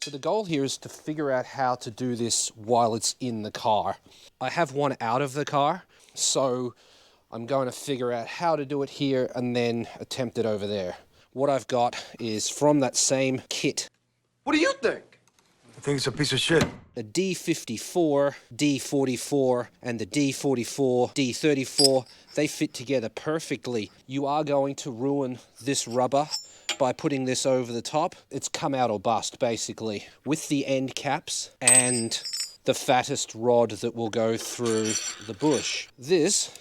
So the goal here is to figure out how to do this while it's in the car. I have one out of the car, so I'm going to figure out how to do it here and then attempt it over there. What I've got is from that same kit. What do you think? I think it's a piece of shit. The D54, D44, and the D44, D34, they fit together perfectly. You are going to ruin this rubber by putting this over the top. It's come out or bust, basically, with the end caps and the fattest rod that will go through the bush. This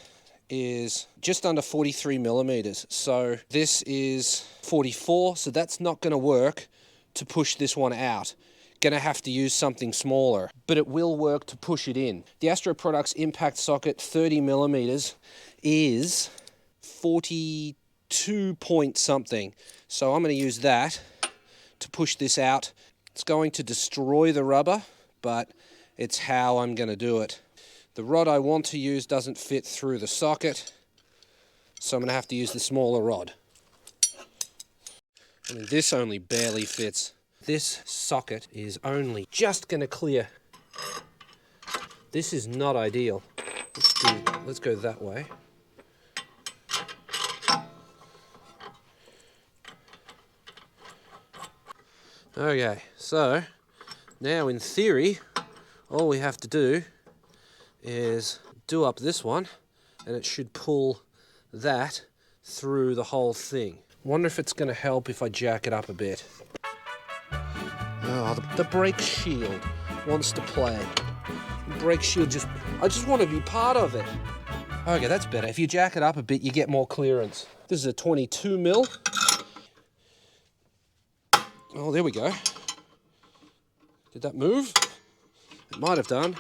is just under 43 millimeters. So this is 44, so that's not going to work to push this one out. Gonna have to use something smaller, but it will work to push it in. The Astro Products impact socket 30 millimeters is 42 point something. So I'm gonna use that to push this out. It's going to destroy the rubber, but it's how I'm gonna do it. The rod I want to use doesn't fit through the socket, so I'm gonna have to use the smaller rod. I mean, this only barely fits. This socket is only just going to clear. This is not ideal. Let's go that way. Okay, so now in theory, all we have to do is do up this one, and it should pull that through the whole thing. Wonder if it's going to help if I jack it up a bit. Oh, the brake shield wants to play. The brake shield I just want to be part of it. Okay, that's better. If you jack it up a bit, you get more clearance. This is a 22 mil. Oh, there we go. Did that move? It might have done.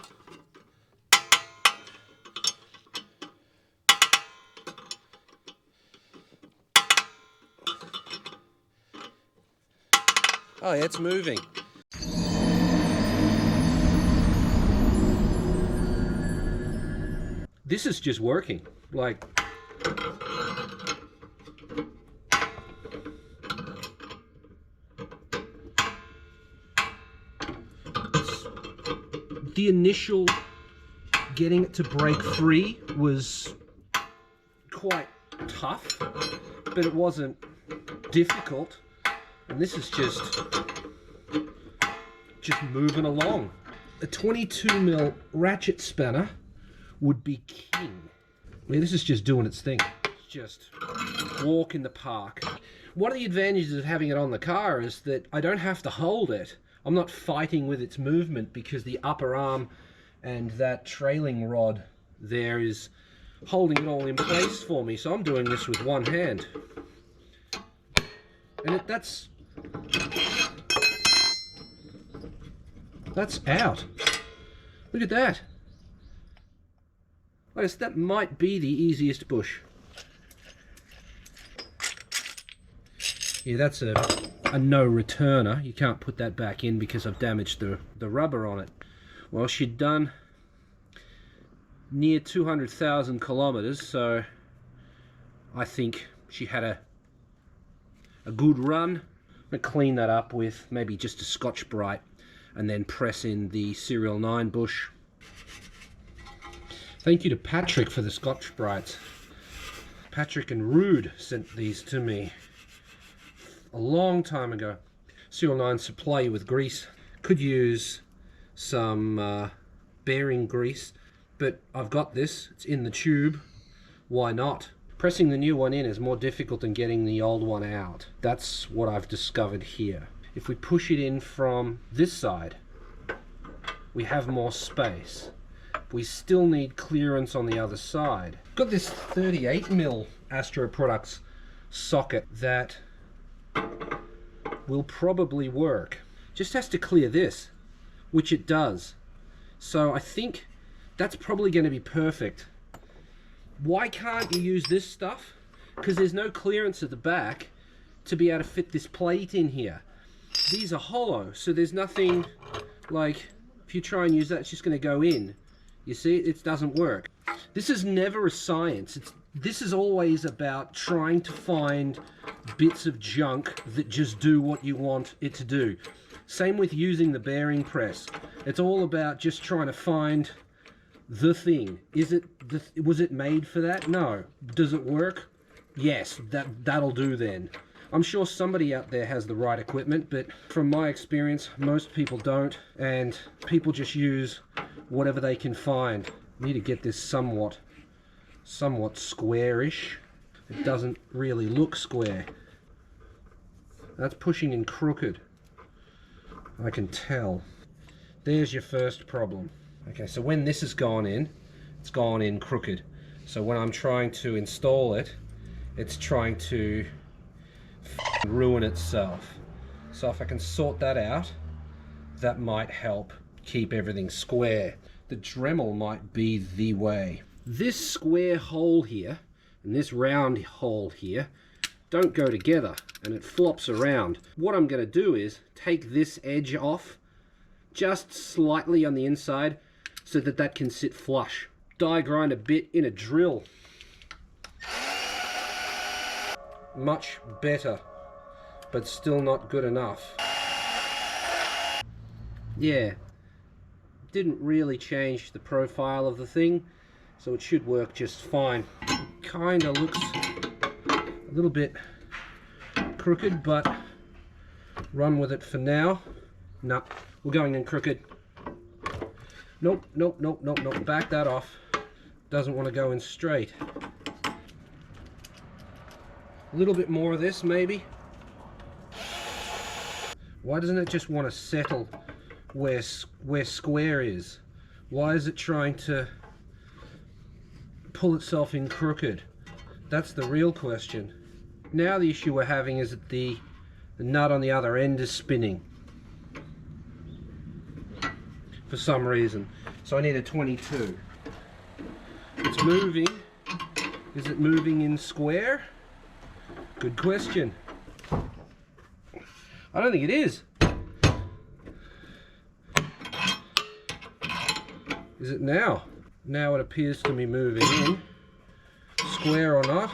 Oh yeah, it's moving. This is just working, like... The initial getting it to break free was quite tough, but it wasn't difficult. And this is just moving along. A 22 mil ratchet spanner would be king. I mean, this is just doing its thing. It's just walk in the park. One of the advantages of having it on the car is that I don't have to hold it. I'm not fighting with its movement because the upper arm and that trailing rod there is holding it all in place for me. So I'm doing this with one hand. And that's out. Look at that. I guess that might be the easiest bush. Yeah, that's a no returner. You can't put that back in because I've damaged the rubber on it. Well, she'd done near 200,000 kilometers, so I think she had a good run. I'm going to clean that up with maybe just a Scotch-Brite and then press in the SERIALNINE bush. Thank you to Patrick for the Scotch-Brites. Patrick and Rude sent these to me a long time ago. SERIALNINE supply you with grease. Could use some bearing grease, but I've got this. It's in the tube. Why not? Pressing the new one in is more difficult than getting the old one out. That's what I've discovered here. If we push it in from this side, we have more space. We still need clearance on the other side. Got this 38 mil Astro Products socket that will probably work. Just has to clear this, which it does. So I think that's probably going to be perfect. Why can't you use this stuff? Because there's no clearance at the back to be able to fit this plate in here. These are hollow, so there's nothing like, if you try and use that, it's just going to go in. You see, it doesn't work. This is never a science. This is always about trying to find bits of junk that just do what you want it to do. Same with using the bearing press. It's all about just trying to find the thing. Was it made for that? No. Does it work? Yes, that'll do then. I'm sure somebody out there has the right equipment, but from my experience, most people don't, and people just use whatever they can find. Need to get this somewhat squarish. It doesn't really look square. That's pushing in crooked. I can tell. There's your first problem. Okay, so when this has gone in, it's gone in crooked. So when I'm trying to install it, it's trying to ruin itself. So if I can sort that out, that might help keep everything square. The Dremel might be the way. This square hole here and this round hole here don't go together, and it flops around. What I'm going to do is take this edge off just slightly on the inside so that that can sit flush. Die grind a bit in a drill. Much better, but still not good enough. Yeah, didn't really change the profile of the thing, so it should work just fine. Kinda looks a little bit crooked, but run with it for now. No, we're going in crooked. Nope, nope, nope, nope, nope. Back that off. Doesn't want to go in straight. A little bit more of this, maybe. Why doesn't it just want to settle where square is? Why is it trying to pull itself in crooked? That's the real question. Now the issue we're having is that the nut on the other end is spinning for some reason. So I need a 22. It's moving. Is it moving in square? Good question. I don't think it is. Is it now? Now it appears to be moving in. Square or not,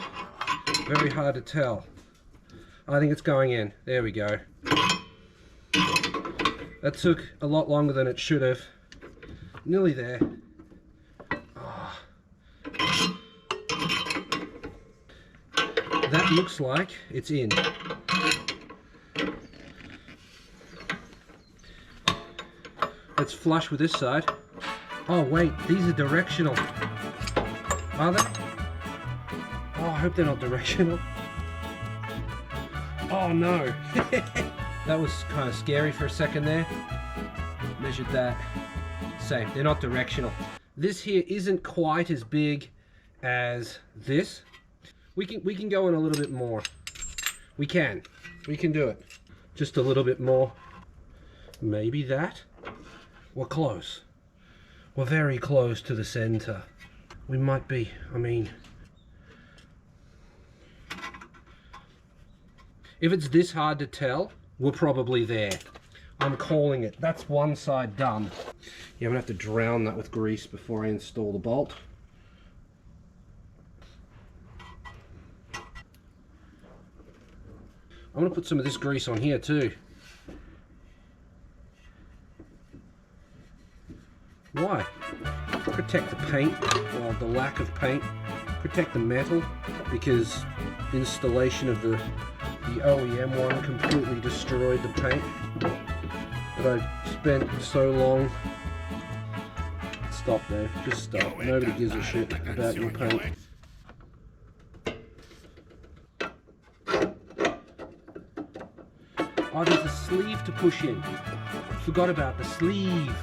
very hard to tell. I think it's going in. There we go. That took a lot longer than it should have. Nearly there. Oh. That looks like it's in. Let's flush with this side. Oh wait, these are directional. Are they? Oh, I hope they're not directional. Oh no. That was kind of scary for a second there. Measured that. Same, they're not directional. This here isn't quite as big as this. We can go in a little bit more. We can do it. Just a little bit more. Maybe that. We're close. We're very close to the center. We might be, I mean, if it's this hard to tell, we're probably there. I'm calling it. That's one side done. Yeah, I'm gonna have to drown that with grease before I install the bolt. I'm gonna put some of this grease on here too. Why? Protect the paint, or the lack of paint. Protect the metal, because installation of the OEM one completely destroyed the paint. But I spent so long. Stop there. Just stop. Nobody gives a shit about your paint. Oh, there's a sleeve to push in. Forgot about the sleeve.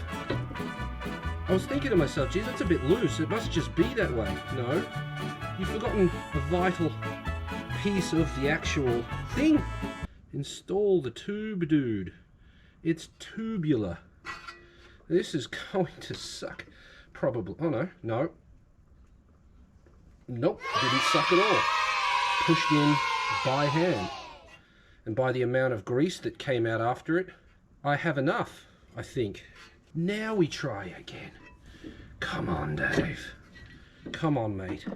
I was thinking to myself, geez, that's a bit loose. It must just be that way. No, you've forgotten a vital piece of the actual thing. Install the tube, dude. It's tubular. This is going to suck. Probably. Oh no, no. Nope, didn't suck at all. Pushed in by hand. And by the amount of grease that came out after it, I have enough, I think. Now we try again. Come on, Dave. Come on, mate.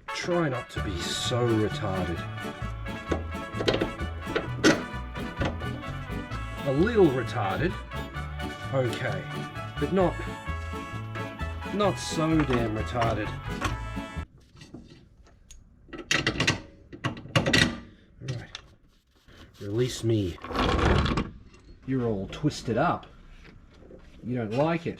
Try not to be so retarded. a little retarded, okay, but not so damn retarded. Right, release me. You're all twisted up. You don't like it.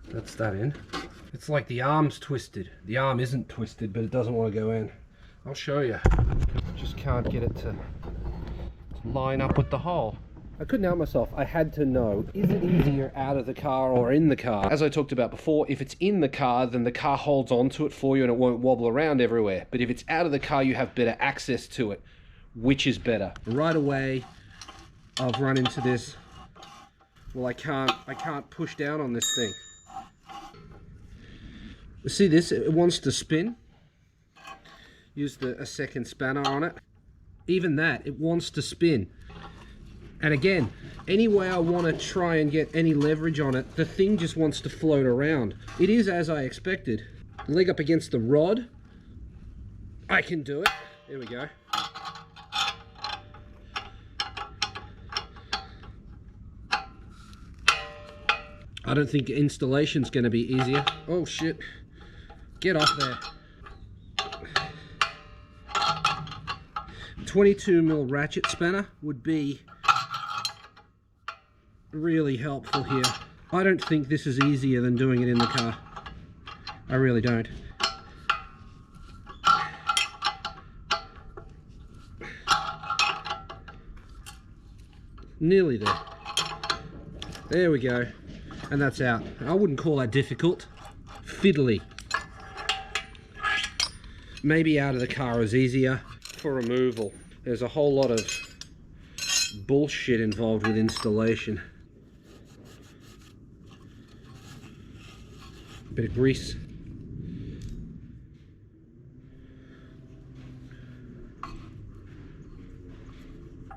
That's that in. It's like the arm's twisted. The arm isn't twisted, but it doesn't want to go in. I'll show you. Just can't get it to line up with the hole. I couldn't help myself. I had to know, is it easier out of the car or in the car? As I talked about before, if it's in the car, then the car holds onto it for you and it won't wobble around everywhere. But if it's out of the car, you have better access to it. Which is better? Right away, I've run into this. Well, I can't push down on this thing. See this? It wants to spin. Use a second spanner on it. Even that, it wants to spin. And again, any way I want to try and get any leverage on it, the thing just wants to float around. It is as I expected. Leg up against the rod. I can do it. There we go. I don't think installation's going to be easier. Oh shit. Get off there. 22mm ratchet spanner would be really helpful here. I don't think this is easier than doing it in the car. I really don't. Nearly there. There we go. And that's out. I wouldn't call that difficult. Fiddly. Maybe out of the car is easier. For removal, there's a whole lot of bullshit involved with installation. A bit of grease.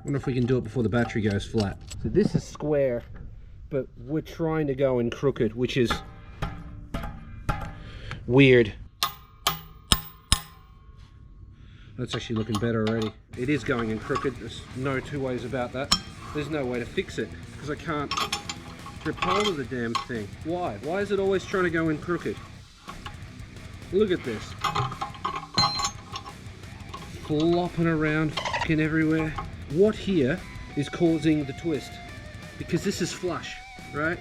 Wonder if we can do it before the battery goes flat. So this is square, but we're trying to go in crooked, which is weird. That's actually looking better already. It is going in crooked. There's no two ways about that. There's no way to fix it because I can't grip hold of the damn thing. Why? Why is it always trying to go in crooked? Look at this. Flopping around fucking everywhere. What here is causing the twist? Because this is flush, right?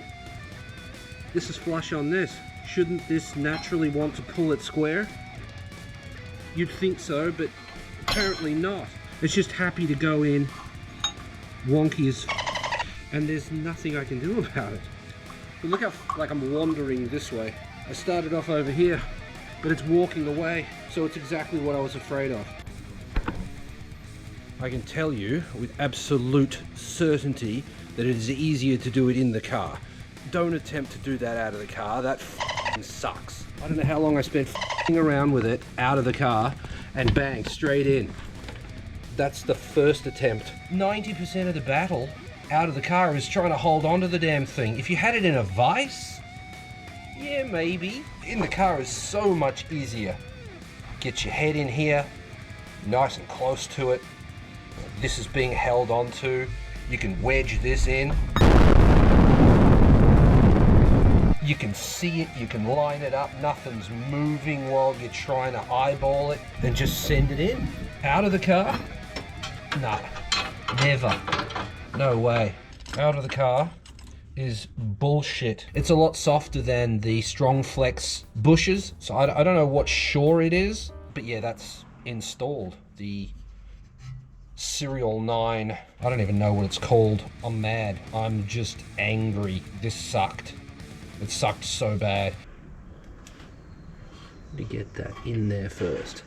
This is flush on this. Shouldn't this naturally want to pull it square? You'd think so, but apparently not. It's just happy to go in wonky as and there's nothing I can do about it. But look how like I'm wandering this way. I started off over here, but it's walking away, so it's exactly what I was afraid of. I can tell you with absolute certainty that it is easier to do it in the car. Don't attempt to do that out of the car. That f***ing sucks. I don't know how long I spent f***ing around with it out of the car and bang, straight in. That's the first attempt. 90% of the battle out of the car is trying to hold on to the damn thing. If you had it in a vise, yeah, maybe. In the car is so much easier. Get your head in here, nice and close to it. This is being held onto. You can wedge this in. You can see it, you can line it up, nothing's moving while you're trying to eyeball it, and just send it in. Out of the car? Nah, never. No way. Out of the car is bullshit. It's a lot softer than the Strong Flex bushes, so I don't know what shore it is, but yeah, that's installed. The SERIALNINE, I don't even know what it's called. I'm mad. I'm just angry. This sucked. It sucked so bad. Let me get that in there first.